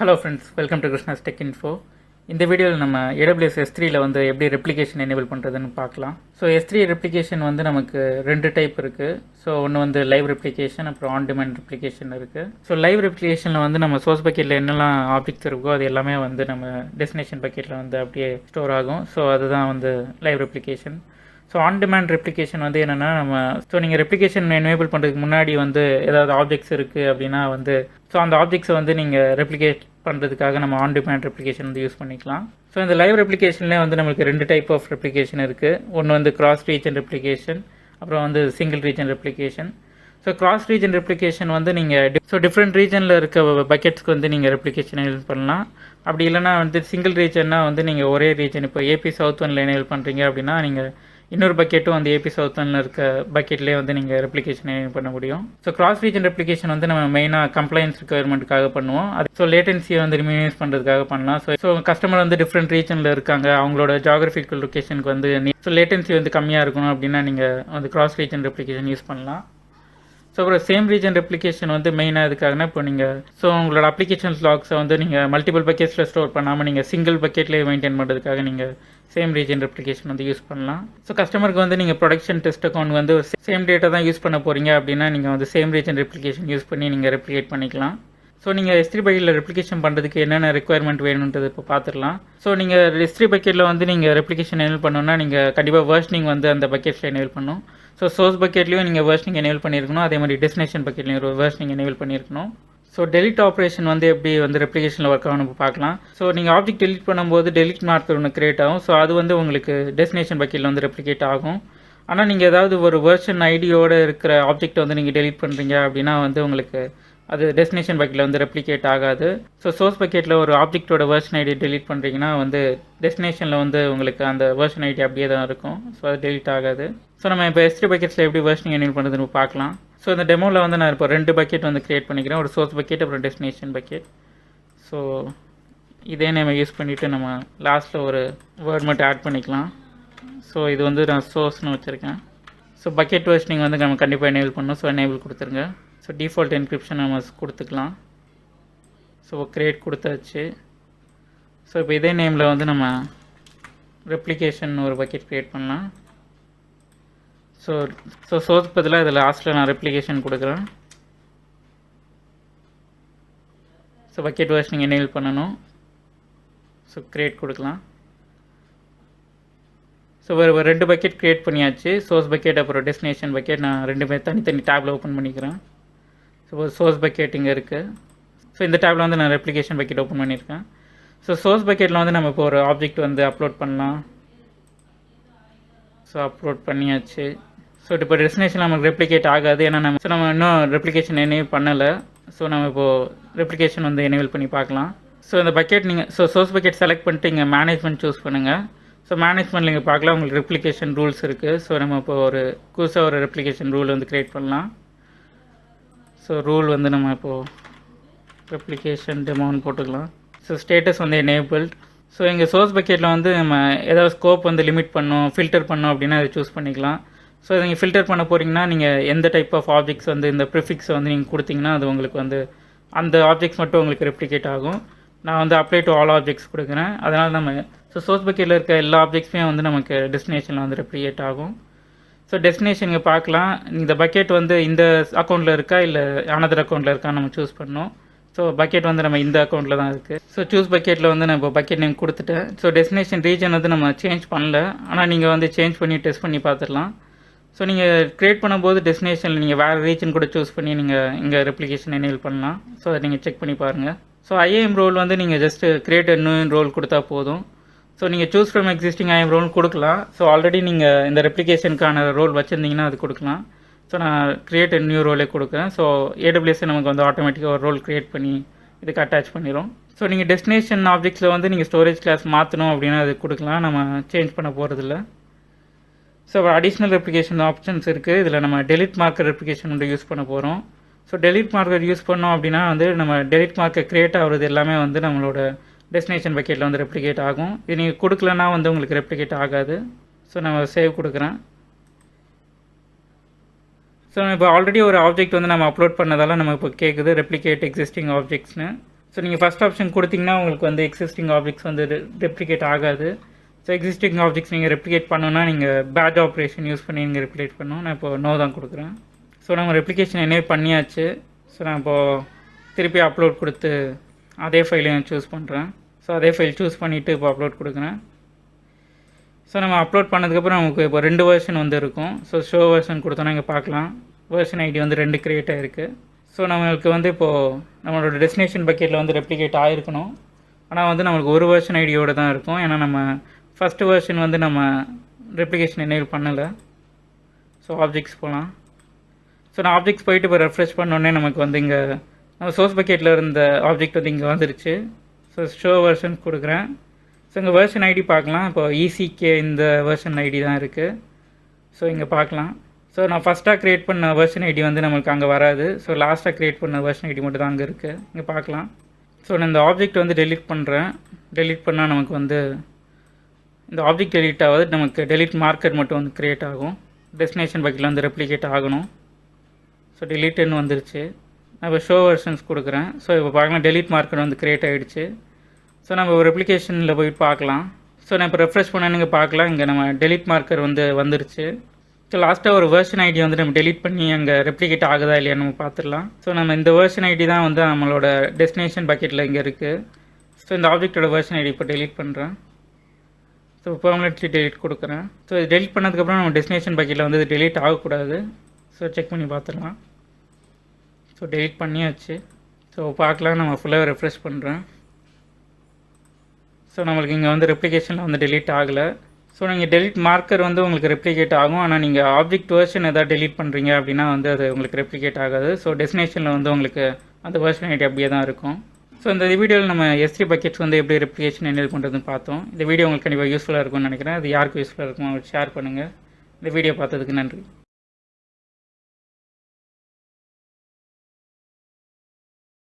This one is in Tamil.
Hello friends, welcome to Krishna's tech info. இந்த வீடியோவில் நம்ம AWS S3யில் வந்து எப்படி ரெப்ளிகேஷன் எனேபிள் பண்ணுறதுன்னு பார்க்கலாம். ஸோ S3 ரெப்ளிகேஷன் வந்து நமக்கு ரெண்டு டைப் இருக்குது. ஸோ ஒன்று வந்து லைவ் ரெப்ளிகேஷன், அப்புறம் ஆன் டிமாண்ட் ரெப்ளிகேஷன் இருக்குது. ஸோ லைவ் ரெப்ளிகேஷனில் வந்து நம்ம சோர்ஸ் பக்கெட்டில் என்னெல்லாம் ஆப்ஜெக்ட்ஸ் இருக்கோ அது எல்லாமே வந்து நம்ம டெஸ்டினேஷன் பக்கெட்டில் வந்து அப்படியே ஸ்டோர் ஆகும். ஸோ அதுதான் வந்து live replication. So on demand replication வந்து என்னென்னா நீங்கள் ரெப்ளிகேஷன் எனேபிள் பண்ணுறதுக்கு முன்னாடி வந்து ஏதாவது ஆப்ஜெக்ட்ஸ் இருக்குது அப்படின்னா வந்து அந்த ஆப்ஜெக்ட்ஸை வந்து நீங்கள் ரெப்ளிகேட் பண்ணுறதுக்காக நம்ம ஆன் டிமாண்ட் ரெப்ளிகேஷன் வந்து யூஸ் பண்ணிக்கலாம். ஸோ இந்த லைவ் ரெப்ளிகேஷன்லேயே வந்து நம்மளுக்கு ரெண்டு டைப் ஆஃப் ரெப்ளிகேஷன் இருக்குது. ஒன்று வந்து கிராஸ் ரீஜன் ரெப்ளிகேஷன், அப்புறம் வந்து single region replication. So cross region replication வந்து நீங்கள் டிஃப்ரெண்ட் ரீஜனில் இருக்க பக்கெட்ஸ்க்கு வந்து நீங்கள் ரெப்ளிகேஷன் எனேபிள் பண்ணலாம். அப்படி இல்லைனா வந்து சிங்கிள் ரீஜன்னா வந்து நீங்கள் ஒரே ரீஜன், இப்போ AP South 1 எனேபிள் பண்ணுறீங்க அப்படின்னா நீங்கள் இன்னொரு பக்கெட்டும் வந்து AP South 1 இருக்க பக்கெட்லேயே வந்து நீங்கள் ரெப்ளிகேஷன் பண்ண முடியும். ஸோ கிராஸ் ரீஜன் ரெப்ளிகேஷன் வந்து நம்ம மெயினாக கம்ப்ளைன்ஸ் ரிக்வயர்மெண்ட்டுக்காக பண்ணுவோம். அது லேட்டன்சியை வந்து மினிமைஸ் பண்ணுறதுக்காக பண்ணலாம். ஸோ கஸ்டமர் வந்து டிஃப்ரெண்ட் ரீஜனில் இருக்காங்க, அவங்களோட ஜியாகிரபிக்கல் லொக்கேஷனுக்கு வந்து லேட்டன்சி வந்து கம்மியாக இருக்கணும் அப்படின்னா நீங்கள் வந்து கிராஸ் ரீஜன் ரெப்ளிகேஷன் யூஸ் பண்ணலாம். ஸோ அப்புறம் சேம் ரீஜன் ரெப்ளிகேஷன் வந்து மெயினாக எதுக்காகனா, இப்போ நீங்கள் உங்களோட அப்ளிகேஷன்ஸ் லாக்ஸை வந்து நீங்கள் மல்டிபிள் பக்கெட்ஸில் ஸ்டோர் பண்ணாமல் நீங்கள் சிங்கிள் பக்கெட்லேயே மெயின்டைன் பண்ணுறதுக்காக நீங்கள் சேம் ரீஜன் ரெப்ளிகேஷன் வந்து யூஸ் பண்ணலாம். ஸோ கஸ்டமருக்கு வந்து நீங்கள் ப்ரொடக்ஷன் டெஸ்ட் அக்கௌண்ட் வந்து சேம் டேட்டா தான் யூஸ் பண்ண போகிறீங்க அப்படின்னா நீங்கள் வந்து சேம் ரீஜன் ரெப்ளிகேஷன் யூஸ் பண்ணி நீங்கள் ரெப்ளிகேட் பண்ணிக்கலாம். ஸோ நீங்கள் S3 பக்கெட்டில் ரெப்ளிகேஷன் பண்ணுறதுக்கு என்னென்ன ரெக்குயர்மெண்ட் வேணுன்றது இப்போ பார்த்துடலாம். ஸோ நீங்கள் S3 பக்கெட்டில் வந்து நீங்கள் ரெப்ளிகேஷன் எனேபிள் பண்ணணும்னா நீங்கள் கண்டிப்பாக வெர்ஷனிங் வந்து அந்த பக்கெட்ஸில் எனேபிள் பண்ணணும். ஸோ சோர்ஸ் பக்கெட்லேயும் நீங்கள் வெர்ஷனிங் எனேபிள் பண்ணியிருக்கணும், அதே மாதிரி டெஸ்டினேஷன் பக்கெட்லேயும் ஒரு வெர்ஷனிங் எனேபிள் பண்ணியிருக்கணும். ஸோ டெலிட் ஆப்ரேஷன் வந்து எப்படி வந்து ரெப்ளிகேஷனில் ஒர்க் ஆகணும் பார்க்கலாம். ஸோ நீங்கள் ஆப்ஜெக்ட் டெலிட் பண்ணும்போது டெலிட் மார்க்கர் ஒன்று கிரியேட் ஆகும். ஸோ அது வந்து உங்களுக்கு டெஸ்டினேஷன் பக்கெட்டில் வந்து ரெப்ளிகேட் ஆகும். ஆனால் நீங்கள் ஏதாவது ஒரு வெர்ஷன் ஐடியோடு இருக்கிற ஆப்ஜெக்ட் வந்து நீங்கள் டெலிட் பண்ணுறீங்க அப்படின்னா வந்து உங்களுக்கு அது டெஸ்டினேஷன் பக்கெட்டில் வந்து ரெப்ளிகேட் ஆகாது. ஸோ சோர்ஸ் பக்கெட்டில் ஒரு ஆப்ஜெக்ட்டோட வெர்ஷன் ஐடி டெலிட் பண்ணுறீங்கன்னா வந்து டெஸ்டினேஷனில் வந்து உங்களுக்கு அந்த வெர்ஷன் ஐடி அப்படியே தான் இருக்கும். ஸோ அது டெலிட் ஆகாது. ஸோ நம்ம இப்போ S3 பக்கெட்ஸில் எப்படி வெர்ஷனிங் எனேபிள் பண்ணுறதுன்னு பார்க்கலாம். ஸோ இந்த டெமோவில் வந்து நான் இப்போ ரெண்டு பக்கெட் வந்து க்ரியேட் பண்ணிக்கிறேன், ஒரு சோர்ஸ் பக்கெட் அப்புறம் டெஸ்டினேஷன் பக்கெட். ஸோ இதே நம்ம யூஸ் பண்ணிவிட்டு நம்ம லாஸ்ட்டில் ஒரு வேர்ட் மட்டும் ஆட் பண்ணிக்கலாம். ஸோ இது வந்து நான் சோர்ஸ்னு வச்சுருக்கேன். ஸோ பக்கெட் வெர்ஷனிங் வந்து நம்ம கண்டிப்பாக எனேபிள் பண்ணணும். ஸோ எனேபிள் கொடுத்துருங்க. ஸோ டிஃபால்ட் என்கிரிப்ஷன் நம்ம கொடுத்துக்கலாம். ஸோ கிரியேட் கொடுத்தாச்சு. ஸோ இப்போ இதே நேமில் வந்து நம்ம ரெப்ளிகேஷன் ஒரு பக்கெட் க்ரியேட் பண்ணலாம். ஸோ சோர்ஸ் பதிலாக இதில் லாஸ்ட்டில் நான் ரெப்ளிகேஷன் கொடுக்குறேன். ஸோ பக்கெட் வெர்ஷனிங் எனேபிள் பண்ணணும். ஸோ கிரியேட் கொடுக்கலாம். ஸோ ஒரு ரெண்டு பக்கெட் க்ரியேட் பண்ணியாச்சு, சோர்ஸ் பக்கெட் அப்புறம் டெஸ்டினேஷன் பக்கெட். நான் ரெண்டுமே தனித்தனி டேப்பில் ஓப்பன் பண்ணிக்கிறேன். ஸோ சோர்ஸ் பக்கெட் இங்கே இருக்குது. ஸோ இந்த டேப்பில் வந்து நான் ரெப்ளிகேஷன் பக்கெட் ஓப்பன் பண்ணியிருக்கேன். ஸோ சோர்ஸ் பக்கெட்டில் வந்து நம்ம இப்போ ஒரு ஆப்ஜெக்ட் வந்து அப்லோட் பண்ணலாம். ஸோ அப்லோட் பண்ணியாச்சு. ஸோ இப்போ டெஸ்டினேஷன் நமக்கு ரெப்ளிகேட் ஆகாது, ஏன்னா நம்ம இன்னும் ரெப்ளிகேஷன் எனேபிள் பண்ணலை. ஸோ நம்ம இப்போது ரெப்ளிகேஷன் வந்து எனேபிள் பண்ணி பார்க்கலாம். ஸோ இந்த பக்கெட் நீங்கள் சோர்ஸ் பக்கெட் செலக்ட் பண்ணிட்டு இங்கே மேனேஜ்மெண்ட் சூஸ் பண்ணுங்கள். ஸோ மேனேஜ்மெண்ட்டில் நீங்கள் பார்க்கலாம் உங்களுக்கு ரெப்ளிகேஷன் ரூல்ஸ் இருக்குது. ஸோ நம்ம இப்போ புதுசாக ஒரு ரெப்ளிகேஷன் ரூல் வந்து க்ரியேட் பண்ணலாம். ஸோ ரூல் வந்து நம்ம இப்போது ரெப்ளிகேஷன் டெமோன்னு போட்டுக்கலாம். ஸோ ஸ்டேட்டஸ் வந்து எனேபிள்ட். ஸோ எங்கள் சோர்ஸ் பக்கெட்டில் வந்து நம்ம ஏதாவது ஸ்கோப் வந்து லிமிட் பண்ணோம், ஃபில்டர் பண்ணோம் அப்படின்னா அதை சூஸ் பண்ணிக்கலாம். ஸோ நீங்கள் ஃபில்டர் பண்ண போகிறீங்கன்னா நீங்கள் எந்த டைப் ஆஃப் ஆப்ஜெக்ட்ஸ் வந்து இந்த ப்ரிஃபிக்ஸை வந்து நீங்கள் கொடுத்தீங்கன்னா அது உங்களுக்கு வந்து அந்த ஆப்ஜெக்ட்ஸ் மட்டும் உங்களுக்கு ரெப்ளிகேட் ஆகும். நான் வந்து அப்ளை டு ஆல் ஆப்ஜெக்ட்ஸ் கொடுக்குறேன். அதனால் நம்ம சோர்ஸ் பக்கெட்டில் இருக்க எல்லா ஆப்ஜெக்ட்ஸுமே வந்து நமக்கு டெஸ்டினேஷனில் வந்து ரெப்ளிகேட் ஆகும். ஸோ டெஸ்டினேஷன் இங்கே பார்க்கலாம். இந்த பக்கெட் வந்து இந்த அக்கௌண்ட்டில் இருக்கா இல்லை அனதர் அக்கௌண்ட்டில் இருக்கான்னு நம்ம சூஸ் பண்ணோம். ஸோ பக்கெட் வந்து நம்ம இந்த அக்கௌண்ட்டில் தான் இருக்குது. ஸோ சூஸ் பக்கெட்டில் வந்து நான் இப்போ பக்கெட் நேம் கொடுத்துட்டேன். ஸோ டெஸ்டினேஷன் ரீஜன் வந்து நம்ம சேஞ்ச் பண்ணல, ஆனால் நீங்கள் வந்து சேஞ்ச் பண்ணி டெஸ்ட் பண்ணி பார்த்துடலாம். ஸோ நீங்கள் க்ரியேட் பண்ணும்போது டெஸ்டினேஷனில் நீங்கள் வேறு ரீஜன் கூட சூஸ் பண்ணி நீங்கள் இங்கே ரெப்ளிகேஷன் எனேபிள் பண்ணலாம். ஸோ அதை நீங்கள் செக் பண்ணி பாருங்கள். ஸோ IAM ரோல் வந்து நீங்கள் ஜஸ்ட்டு கிரியேட் நியூ ரோல் கொடுத்தா போதும். ஸோ நீங்கள் choose from existing IAM role கொடுக்கலாம். ஸோ ஆல்ரெடி நீங்கள் இந்த ரெப்ளிகேஷனுக்கான ரோல் வச்சுருந்தீங்கன்னா அது கொடுக்கலாம். ஸோ நான் கிரியேட் நியூ ரோலே கொடுக்குறேன். ஸோ AWS நமக்கு வந்து ஆட்டோமேட்டிக்காக ஒரு ரோல் க்ரியேட் பண்ணி இதுக்கு அட்டாச் பண்ணிடும். ஸோ நீங்கள் டெஸ்டினேஷன் ஆப்ஜெக்ட்ஸில் வந்து நீங்கள் ஸ்டோரேஜ் கிளாஸ் மாற்றணும் அப்படின்னா அது கொடுக்கலாம், நம்ம சேஞ்ச் பண்ண போகிறதில்ல. ஸோ அடிஷ்னல் ரெப்ளிகேஷன் ஆப்ஷன்ஸ் இருக்குது. இதில் நம்ம டெலிட் மார்க்கர் ரெப்ளிகேஷன் வந்து யூஸ் பண்ண போகிறோம். ஸோ டெலிட் மார்க்கர் யூஸ் பண்ணோம் அப்படின்னா வந்து நம்ம டெலிட் மார்க்கர் க்ரியேட் ஆகிறது எல்லாமே வந்து நம்மளோட டெஸ்டினேஷன் பக்கெட்டில் வந்து ரெப்ளிகேட் ஆகும். இது நீங்கள் கொடுக்கலன்னா வந்து உங்களுக்கு ரெப்ளிகேட் ஆகாது. ஸோ நம்ம சேவ் கொடுக்குறேன். ஸோ இப்போ ஆல்ரெடி ஒரு ஆப்ஜெக்ட் வந்து நம்ம அப்லோட் பண்ணதால் நம்ம இப்போ கேட்குது ரெப்ளிகேட் எக்ஸிஸ்டிங் ஆப்ஜெக்ட்ஸ்னு. ஸோ நீங்கள் ஃபஸ்ட் ஆப்ஷன் கொடுத்தீங்கன்னா உங்களுக்கு வந்து எக்ஸிஸ்டிங் ஆப்ஜெக்ட்ஸ் வந்து ரெப்ளிகேட் ஆகாது. ஸோ எக்ஸிஸ்டிங் ஆப்ஜெக்ட்ஸ் நீங்கள் ரெப்ளிகேட் பண்ணணுன்னா நீங்கள் பேட் ஆப்ரேஷன் யூஸ் பண்ணி நீங்கள் ரெப்ளிகேட் பண்ணணும். நான் இப்போ நோ தான் கொடுக்குறேன். ஸோ நம்ம ரெப்ளிகேஷன் என்ன பண்ணியாச்சு. ஸோ நான் இப்போது திருப்பி அப்லோட் கொடுத்து அதே ஃபைலையும் சூஸ் பண்ணுறேன். ஸோ அதே ஃபைல் சூஸ் பண்ணிவிட்டு இப்போ அப்லோட் கொடுக்குறேன். ஸோ நம்ம அப்லோட் பண்ணதுக்கப்புறம் நமக்கு இப்போ 2 வெர்ஷன் வந்து இருக்கும். ஸோ ஷோ வெர்ஷன் கொடுத்தோன்னா இங்கே பார்க்கலாம். வெர்ஷன் ஐடி வந்து 2 க்ரியேட் ஆகிருக்கு. ஸோ நம்மளுக்கு வந்து இப்போது நம்மளோட டெஸ்டினேஷன் பக்கெட்டில் வந்து ரெப்ளிகேட் ஆகிருக்கணும். ஆனால் வந்து நம்மளுக்கு ஒரு வெர்ஷன் ஐடியோடு தான் இருக்கும். ஏன்னா நம்ம ஃபஸ்ட்டு வெர்ஷன் வந்து நம்ம ரெப்ளிகேஷன் எனேபிள் பண்ணலை. ஸோ ஆப்ஜெக்ட்ஸ் போகலாம். ஸோ நான் ஆப்ஜெக்ட்ஸ் போயிட்டு இப்போ ரெஃப்ரெஷ் பண்ணோடனே நமக்கு வந்து இங்கே நம்ம சோர்ஸ் பக்கெட்டில் இருந்த ஆப்ஜெக்ட் வந்து இங்கே வந்துருச்சு. ஸோ ஷோ வெர்ஷன் கொடுக்குறேன். ஸோ இங்கே வெர்ஷன் ஐடி பார்க்கலாம். இப்போ ECK இந்த வெர்ஷன் ஐடி தான் இருக்குது. ஸோ இங்கே பார்க்கலாம். ஸோ நான் ஃபஸ்ட்டாக க்ரியேட் பண்ண வெர்ஷன் ஐடி வந்து நம்மளுக்கு அங்கே வராது. ஸோ லாஸ்ட்டாக க்ரியேட் பண்ண வெர்ஷன் ஐடி மட்டும் தான் அங்கே இருக்குது. இங்கே பார்க்கலாம். ஸோ நான் இந்த ஆப்ஜெக்ட் வந்து டெலீட் பண்ணுறேன். டெலீட் பண்ணால் நமக்கு வந்து இந்த ஆப்ஜெக்ட் டெலீட் ஆகாது. நமக்கு டெலீட் மார்க்கர் மட்டும் வந்து க்ரியேட் ஆகும். டெஸ்டினேஷன் பக்கெட்டில் வந்து ரெப்ளிகேட் ஆகணும். ஸோ டெலீட்டுன்னு வந்துருச்சு. நான் இப்போ ஷோ வெர்ஷன்ஸ் கொடுக்குறேன். ஸோ இப்போ பார்க்கலாம் டெலீட் மார்க்கர் வந்து க்ரியேட் ஆகிடுச்சு. ஸோ நம்ம ஒரு ரெப்ளிகேஷனில் போய் பார்க்கலாம். ஸோ நான் இப்போ ரெஃப்ரெஷ் பண்ண நீங்கள் பார்க்கலாம். இங்கே நம்ம டெலீட் மார்க்கர் வந்து வந்துருச்சு. ஸோ லாஸ்ட்டாக ஒரு வெர்ஷன் ஐடி வந்து நம்ம டெலீட் பண்ணி அங்கே ரெப்ளிகேட் ஆகுதா இல்லையா நம்ம பார்த்துடலாம். ஸோ நம்ம இந்த வெர்ஷன் ஐடி தான் வந்து நம்மளோட டெஸ்டினேஷன் பக்கெட்டில் இங்கே இருக்குது. ஸோ இந்த ஆப்ஜெக்டோட வெர்ஷன் ஐடி இப்போ டெலீட் பண்ணுறேன். ஸோ பெர்மனென்ட்லி டெலீட் கொடுக்குறேன். ஸோ இது டெலீட் பண்ணதுக்கப்புறம் நம்ம டெஸ்டினேஷன் பக்கெட்டில் வந்து இது டெலீட் ஆகக்கூடாது. ஸோ செக் பண்ணி பார்த்துடலாம். ஸோ டெலீட் பண்ணியாச்சு. ஸோ பார்க்கலாம். நம்ம ஃபுல்லாக ரெஃப்ரெஷ் பண்ணுறேன். ஸோ நம்மளுக்கு இங்கே வந்து ரெப்ளிகேஷனில் வந்து டெலீட் ஆகலை. ஸோ நீங்கள் டெலீட் மார்க்கர் வந்து உங்களுக்கு ரெப்ளிகேட் ஆகும். ஆனால் நீங்கள் ஆப்ஜெக்ட் வெர்ஷன் எதாவது டெலீட் பண்ணுறீங்க அப்படின்னா வந்து அது உங்களுக்கு ரெப்ளிகேட் ஆகாது. ஸோ டெஸ்டினேஷனில் வந்து உங்களுக்கு அந்த வெர்ஷன் ஐடி அப்படியே தான் இருக்கும். ஸோ இந்த வீடியோவில் நம்ம S3 பக்கெட்ஸ் வந்து எப்படி ரெப்ளிகேஷன் எனேபிள் பண்ணுறதுன்னு பார்த்தோம். இந்த வீடியோ உங்களுக்கு கண்டிப்பாக யூஸ்ஃபுல்லாக இருக்கும்னு நினைக்கிறேன். அது யாருக்கு யூஸ்ஃபுல்லாக இருக்கும் அவங்களுக்கு ஷேர் பண்ணுங்கள். இந்த வீடியோ பார்த்ததுக்கு நன்றி.